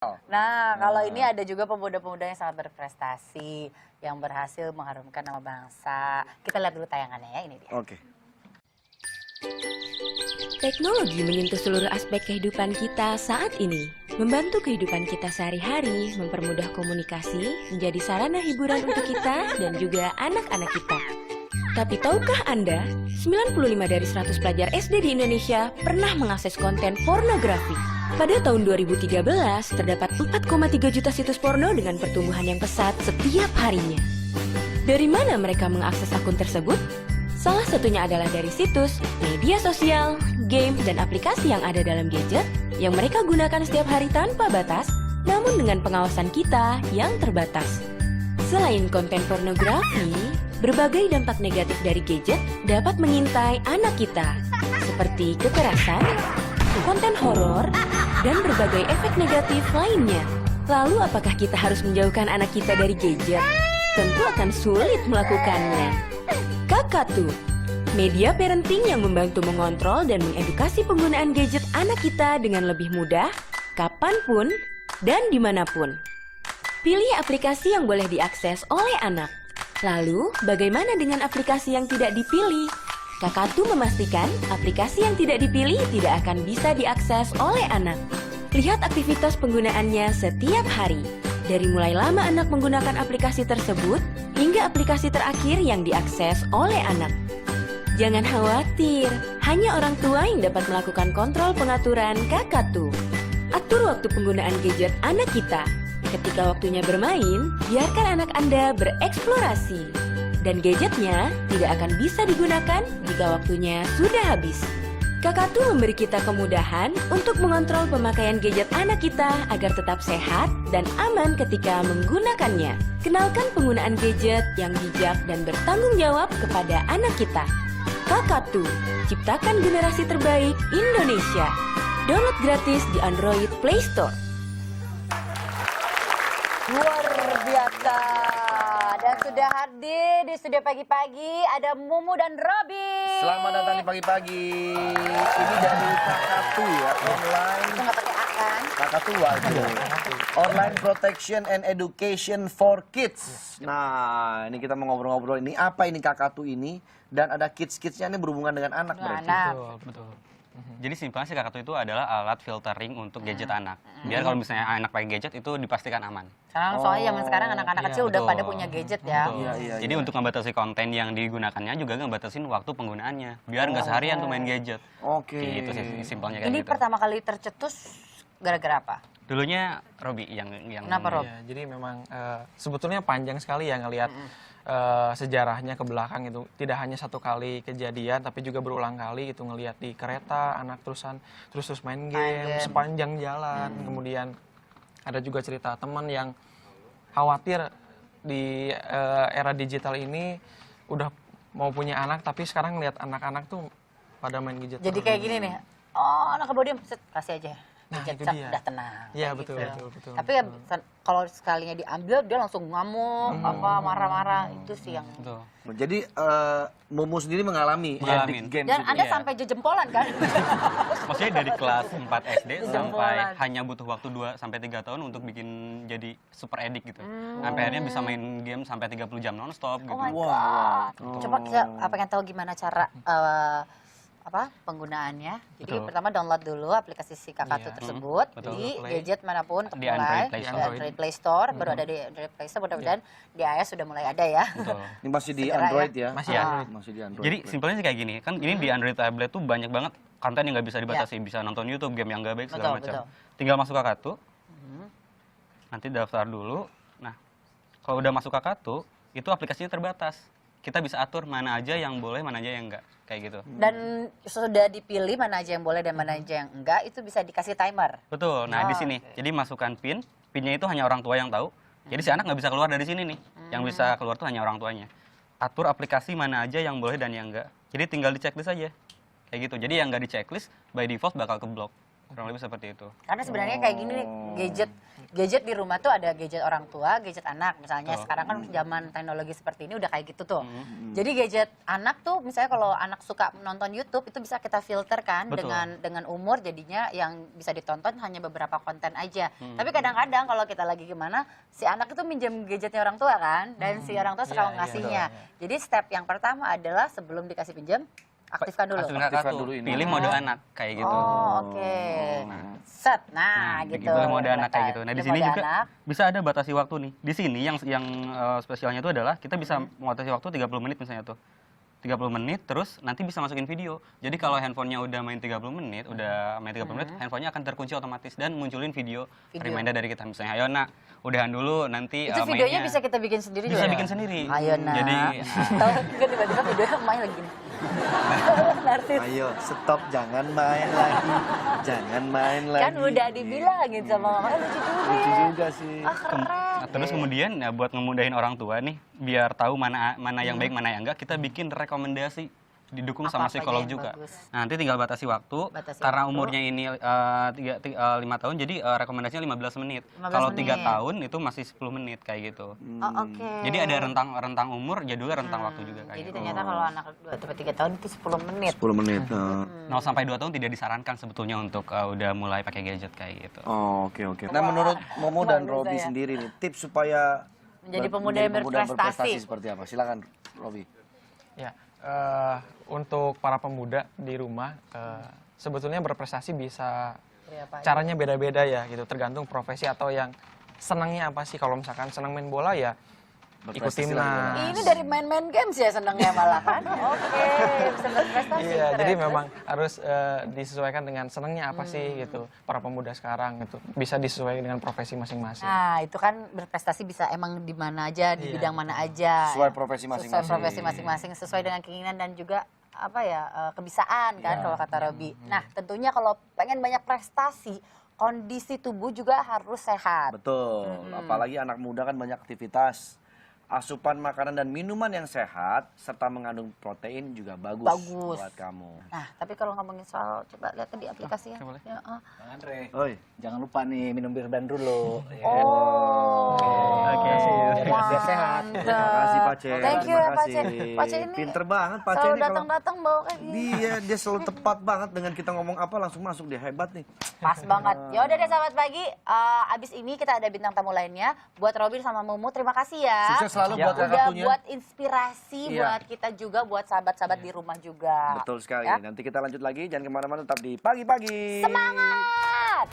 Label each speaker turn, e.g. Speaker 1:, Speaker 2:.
Speaker 1: Nah, kalau ini ada juga pemuda-pemuda yang sangat berprestasi, yang berhasil mengharumkan nama bangsa. Kita lihat dulu tayangannya ya, ini dia.
Speaker 2: Oke.
Speaker 3: Teknologi menyentuh seluruh aspek kehidupan kita saat ini. Membantu kehidupan kita sehari-hari, mempermudah komunikasi, menjadi sarana hiburan untuk kita dan juga anak-anak kita. Tapi tahukah Anda, 95 dari 100 pelajar SD di Indonesia pernah mengakses konten pornografi. Pada tahun 2013, terdapat 4,3 juta situs porno dengan pertumbuhan yang pesat setiap harinya. Dari mana mereka mengakses akun tersebut? Salah satunya adalah dari situs, media sosial, game, dan aplikasi yang ada dalam gadget yang mereka gunakan setiap hari tanpa batas, namun dengan pengawasan kita yang terbatas. Selain konten pornografi, berbagai dampak negatif dari gadget dapat mengintai anak kita, seperti kekerasan, konten horor, dan berbagai efek negatif lainnya. Lalu apakah kita harus menjauhkan anak kita dari gadget? Tentu akan sulit melakukannya. Kakatu, media parenting yang membantu mengontrol dan mengedukasi penggunaan gadget anak kita dengan lebih mudah, kapanpun, dan dimanapun. Pilih aplikasi yang boleh diakses oleh anak. Lalu, bagaimana dengan aplikasi yang tidak dipilih? Kakatu memastikan aplikasi yang tidak dipilih tidak akan bisa diakses oleh anak. Lihat aktivitas penggunaannya setiap hari. Dari mulai lama anak menggunakan aplikasi tersebut, hingga aplikasi terakhir yang diakses oleh anak. Jangan khawatir, hanya orang tua yang dapat melakukan kontrol pengaturan Kakatu. Atur waktu penggunaan gadget anak kita. Ketika waktunya bermain, biarkan anak Anda bereksplorasi. Dan gadgetnya tidak akan bisa digunakan jika waktunya sudah habis. Kakatu memberi kita kemudahan untuk mengontrol pemakaian gadget anak kita agar tetap sehat dan aman ketika menggunakannya. Kenalkan penggunaan gadget yang bijak dan bertanggung jawab kepada anak kita. Kakatu, ciptakan generasi terbaik Indonesia. Download gratis di Android Play Store.
Speaker 1: Luar biasa. Dan sudah hadir di studio pagi-pagi ada Mumu dan Robi.
Speaker 2: Selamat datang di pagi-pagi. Ini dari Kakatu ya, online.
Speaker 1: Itu nggak pakai A kan?
Speaker 2: Kakatu aja. Online Protection and Education for Kids. Nah, ini kita mau ngobrol-ngobrol ini. Apa ini Kakatu ini? Dan ada kids-kidsnya ini berhubungan dengan anak berarti.
Speaker 1: Anak.
Speaker 4: Betul. Jadi simpelnya si Kakatu itu adalah alat filtering untuk gadget anak. Biar kalau misalnya anak pakai gadget itu dipastikan aman.
Speaker 1: Sekarang soalnya zaman sekarang anak-anak
Speaker 4: Iya,
Speaker 1: kecil udah
Speaker 4: betul.
Speaker 1: pada punya gadget ya.
Speaker 4: Betul.
Speaker 2: Iya,
Speaker 4: Jadi untuk membatasi konten yang digunakannya juga ngebatasin waktu penggunaannya. Biar nggak seharian tuh main gadget.
Speaker 2: Oke.
Speaker 4: Gitu sih simpelnya kayak
Speaker 1: Ini
Speaker 4: gitu.
Speaker 1: pertama kali tercetus gara-gara apa?
Speaker 4: Dulunya Robi yang
Speaker 1: Kenapa, Rob?
Speaker 5: Ya, jadi memang sebetulnya panjang sekali ya ngelihat sejarahnya ke belakang itu. Tidak hanya satu kali kejadian, tapi juga berulang kali itu ngelihat di kereta anak terus main game sepanjang jalan. Kemudian ada juga cerita teman yang khawatir di era digital ini udah mau punya anak, tapi sekarang ngelihat anak-anak tuh pada main gadget.
Speaker 1: Jadi kayak gini nih. Oh, anak kebawa diem, set, kasih aja.
Speaker 5: Nah,
Speaker 1: Gadget,
Speaker 5: itu
Speaker 1: set,
Speaker 5: dia.
Speaker 1: udah tenang.
Speaker 5: Iya,
Speaker 1: kayak
Speaker 5: betul,
Speaker 1: gitu.
Speaker 5: betul.
Speaker 1: Tapi ya kalau sekalinya diambil dia langsung ngamuk, apa marah-marah, itu sih yang.
Speaker 4: Betul.
Speaker 2: Jadi Mumu sendiri mengalami
Speaker 4: Ngalamin.
Speaker 2: addict games
Speaker 1: Dan
Speaker 2: itu.
Speaker 1: Anda
Speaker 4: Iya.
Speaker 1: sampai jejempolan kan?
Speaker 4: Maksudnya dari kelas 4 SD sampai
Speaker 1: Jempolan.
Speaker 4: hanya butuh waktu 2 sampai 3 tahun untuk bikin jadi super addict gitu. Sampai akhirnya bisa main game sampai 30 jam nonstop gitu.
Speaker 1: Oh my God. Coba kita pengen tahu gimana cara penggunaannya. Jadi
Speaker 4: Betul.
Speaker 1: pertama download dulu aplikasi si Kakatu tersebut
Speaker 4: Betul.
Speaker 1: di
Speaker 5: Play.
Speaker 1: gadget manapun untuk
Speaker 4: Di
Speaker 1: mulai
Speaker 4: Android Play
Speaker 1: di
Speaker 4: Store.
Speaker 1: Android Play Store, baru ada di Android Play Store, mudah-mudahan di iOS sudah mulai ada ya.
Speaker 4: Betul.
Speaker 2: Ini masih di
Speaker 1: Segera
Speaker 2: Android ya?
Speaker 5: Masih
Speaker 1: Android.
Speaker 2: Masih di Android.
Speaker 4: Jadi simpelnya sih kayak gini, kan ini di Android tablet tuh banyak banget konten yang nggak bisa dibatasi,
Speaker 1: Ya.
Speaker 4: bisa nonton YouTube, game yang nggak baik segala
Speaker 1: Betul,
Speaker 4: macam. Tinggal masuk Kakatu, nanti daftar dulu. Nah, kalau udah masuk Kakatu, itu aplikasinya terbatas. Kita bisa atur mana aja yang boleh, mana aja yang enggak, kayak gitu.
Speaker 1: Dan sudah dipilih mana aja yang boleh dan mana aja yang enggak, itu bisa dikasih timer.
Speaker 4: Betul. Nah, di sini, jadi masukkan PIN-nya itu hanya orang tua yang tahu. Jadi si anak nggak bisa keluar dari sini nih. Yang bisa keluar tuh hanya orang tuanya. Atur aplikasi mana aja yang boleh dan yang enggak. Jadi tinggal di checklist aja. Kayak gitu. Jadi yang nggak di checklist by default bakal keblok. Kurang lebih seperti itu.
Speaker 1: Karena sebenarnya kayak gini nih, gadget gadget di rumah tuh ada gadget orang tua, gadget anak. Misalnya
Speaker 4: Betul.
Speaker 1: sekarang kan zaman teknologi seperti ini udah kayak gitu tuh. Jadi gadget anak tuh misalnya kalau anak suka nonton YouTube itu bisa kita filter kan
Speaker 4: Betul.
Speaker 1: dengan umur, jadinya yang bisa ditonton hanya beberapa konten aja. Tapi kadang-kadang kalau kita lagi gimana, si anak itu minjem gadgetnya orang tua kan, dan si orang tua suka
Speaker 5: Iya,
Speaker 1: ngasihnya. Jadi step yang pertama adalah sebelum dikasih pinjam, aktifkan dulu.
Speaker 4: Aktifkan
Speaker 2: Aktifkan
Speaker 4: kartu,
Speaker 2: dulu ini.
Speaker 4: pilih mode anak kayak gitu.
Speaker 1: Oh, oke. Set. Nah, gitu.
Speaker 4: Begitulah mode anak kayak gitu. Nah, di
Speaker 1: Pilih
Speaker 4: sini
Speaker 1: mode
Speaker 4: juga
Speaker 1: anak.
Speaker 4: bisa ada batasi waktu nih. Di sini yang spesialnya itu adalah kita bisa membatasi waktu 30 menit misalnya tuh. 30 menit terus nanti bisa masukin video. Jadi kalau handphonenya udah main 30 menit, handphonenya akan terkunci otomatis dan munculin video reminder dari kita misalnya, ayo nak, udahan dulu nanti
Speaker 1: Itu videonya
Speaker 4: mainnya."
Speaker 1: bisa kita bikin sendiri
Speaker 4: bisa
Speaker 1: juga?
Speaker 4: bikin sendiri.
Speaker 1: Ayo nak.
Speaker 4: Jadi
Speaker 1: Tahu kan tiba-tiba videonya main lagi gini. Narsis.
Speaker 2: Ayo, stop, jangan main lagi. Jangan main lagi.
Speaker 1: Kan udah dibilangin sama mama, lucu juga
Speaker 2: Lucu
Speaker 1: ya.
Speaker 2: juga sih.
Speaker 1: Ah, keren.
Speaker 4: Nah, terus kemudian ya buat ngemudahin orang tua nih, biar tahu mana yang baik mana yang enggak, kita bikin rekomendasi didukung sama
Speaker 1: Apa-apa aja
Speaker 4: psikolog
Speaker 1: yang
Speaker 4: juga.
Speaker 1: bagus.
Speaker 4: Nah, nanti tinggal batasi waktu.
Speaker 1: Batasi
Speaker 4: Karena
Speaker 1: waktu.
Speaker 4: umurnya ini 5 tahun, jadi rekomendasinya 15 menit.
Speaker 1: 15
Speaker 4: Kalau 3
Speaker 1: menit.
Speaker 4: tahun itu masih 10 menit kayak gitu.
Speaker 1: Oh, oke.
Speaker 4: Jadi ada rentang umur, jadulnya rentang waktu juga kayak
Speaker 1: Jadi
Speaker 4: gitu.
Speaker 1: ternyata kalau anak 2-3 tahun itu 10 menit.
Speaker 2: 10 menit.
Speaker 4: 0 sampai 2 tahun tidak disarankan sebetulnya untuk udah mulai pakai gadget kayak gitu.
Speaker 2: Oh, oke. Nah, menurut Momo dan
Speaker 1: Bagus
Speaker 2: Robi
Speaker 1: saya.
Speaker 2: sendiri nih, tips supaya
Speaker 1: Menjadi pemuda yang berprestasi.
Speaker 2: seperti apa? Silakan, Robi.
Speaker 5: Ya, untuk para pemuda di rumah, sebetulnya berprestasi bisa caranya beda-beda ya gitu, tergantung profesi atau yang senangnya apa sih. Kalau misalkan senang main bola ya ikut
Speaker 2: Berprestasi lah
Speaker 5: timnas.
Speaker 1: Ini dari main-main games ya senangnya malah kan? Oke, bisa berprestasi.
Speaker 5: Iya,
Speaker 1: keren.
Speaker 5: jadi memang harus disesuaikan dengan senangnya apa sih gitu. Para pemuda sekarang gitu bisa disesuaikan dengan profesi masing-masing.
Speaker 1: Nah, itu kan berprestasi bisa emang di mana aja, di
Speaker 5: Iya,
Speaker 1: bidang mana aja.
Speaker 2: Sesuai profesi
Speaker 1: Sesuai
Speaker 2: masing-masing.
Speaker 1: profesi masing-masing, sesuai dengan keinginan dan juga apa ya, kebisaan kan kalau kata Robi. Nah, tentunya kalau pengen banyak prestasi, kondisi tubuh juga harus sehat.
Speaker 2: Betul. Apalagi anak muda kan banyak aktivitas. Asupan makanan dan minuman yang sehat serta mengandung protein juga bagus,
Speaker 1: Bagus.
Speaker 2: buat kamu.
Speaker 1: Nah, tapi kalau ngomongin soal, coba lihat di aplikasi ya.
Speaker 4: boleh.
Speaker 1: Ya,
Speaker 6: Bang Andre,
Speaker 2: Oi.
Speaker 6: jangan lupa nih minum bir dan dulu. Ya.
Speaker 1: Oh,
Speaker 4: Oke.
Speaker 6: Biar sehat.
Speaker 2: Terima kasih Pak Ce.
Speaker 1: Thank you ya
Speaker 2: Terima
Speaker 1: Pak Ce.
Speaker 2: kasih.
Speaker 1: Pak Ce ini
Speaker 2: Pinter banget Pak Ce
Speaker 1: selalu
Speaker 2: ini kalau
Speaker 1: datang-datang bawa kayak gini.
Speaker 2: dia selalu tepat banget dengan kita ngomong apa langsung masuk, dia hebat nih.
Speaker 1: Pas banget. Ya udah deh sahabat pagi, abis ini kita ada bintang tamu lainnya. Buat Robin sama Mumu, terima kasih ya.
Speaker 2: Sukses selalu buat
Speaker 1: Udah
Speaker 2: kakaknya.
Speaker 1: buat inspirasi
Speaker 2: Iya.
Speaker 1: buat kita juga, buat sahabat-sahabat di rumah juga.
Speaker 2: Betul sekali.
Speaker 1: Ya.
Speaker 2: Nanti kita lanjut lagi, jangan kemana-mana, tetap di pagi-pagi.
Speaker 1: Semangat!